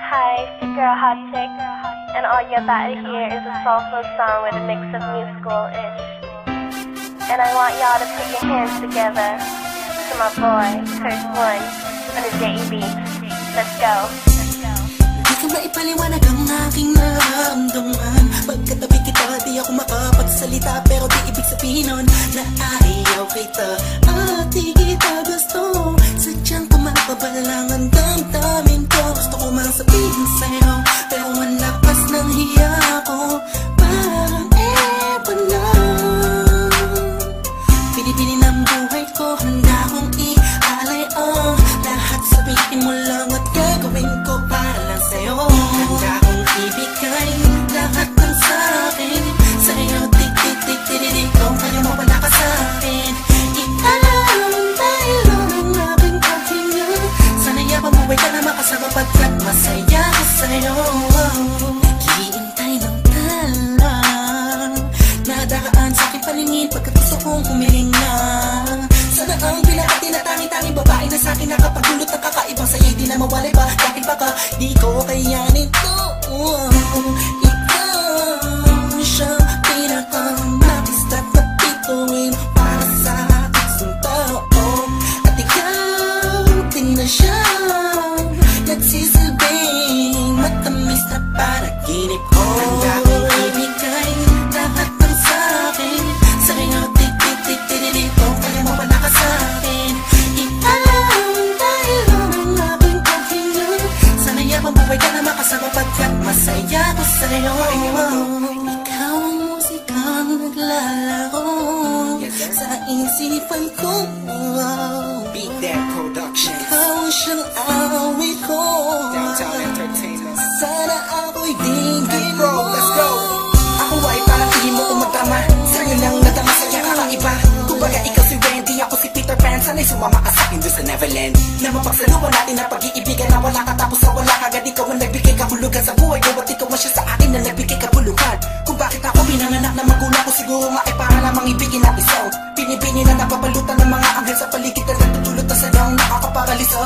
Hi, it's your girl Hot Chick, and all you're about to hear is a soulful song with a mix of musical-ish. And I want y'all to put your hands together to my boy, Curse One, on the JB. Let's go. Di ka maipaliwanag ang aking nararamdaman. Pagkatabi kita, di ako makapagsalita, pero di ibig sabihin nun na ayaw kita at di kita gusto. Sadyang kumakabalang ang damdamin ko. Gusto ko mang sabihin sa'yo, pero ang lakas ng hiya ko parang ewan lang. Pinipili ng buhay ko, handa kong ialay ang lahat. Sabihin mo lang at gagawin ko para lang sa'yo. Handa kong ibigay lahat ng sa'kin sa'yo. Tik-tik-tik-tik-tik, kung kaya mo wala ka sa'kin. Ialam dahil ang aking paghinga. Sana yabang buhay ka na makasama pagkat masaya ko sa'yo. Naghihintay ng talang nadaan sa'king paningin pagkat gusto kong humiling na. Sana ang pinakatinatanging babae na sa'kin nakapagdulot ng kakaibang sa'yo'y di na mawalay ba? Dahil baka di ko kayanin to. Ikaw siyang pinaka-nakistat na pituin para sa isang tao. At ikaw din na siyang nagsisilbing matamis na panaginip ko. Handa kong ibigay lahat ng sa'kin sa'yo. Tik-tik-tik-tik-tik, kung kaya mo wala ka sa'kin. Ialam dahil ang aking paghinga. Sana yabang buhay ka na makasama pagkat masaya ko sa'yo. Ikaw ang musikang naglalaro sa isipan ko. Beat That Productions. Ikaw ang siyang awit ko. Downtown Entertainment. Sana ako'y digin mo. Let's go. Ako ay parang tingin mo umatama. Sa'yo lang nadama sa'yo kakaiba. Kumbaga ikaw si Wendy, ako si Peter Pan. Sana'y sumama ka sa'kin doon sa Neverland. Na mapagsaluhan natin na pag-iibigan na wala ka tapos na wala ka. Agad ikaw ang nagbigay kahulugan sa buhay ko. At ikaw ang siya sa akin na nagbigay kabuluhan. Kung bakit ako pinanganak na magulang ko, siguro nga ay para lamang ibigin ang isaw. Pinibini na napapalutan ng mga anghel sa paligid na nagtutulot na sa daong nakakaparalisa.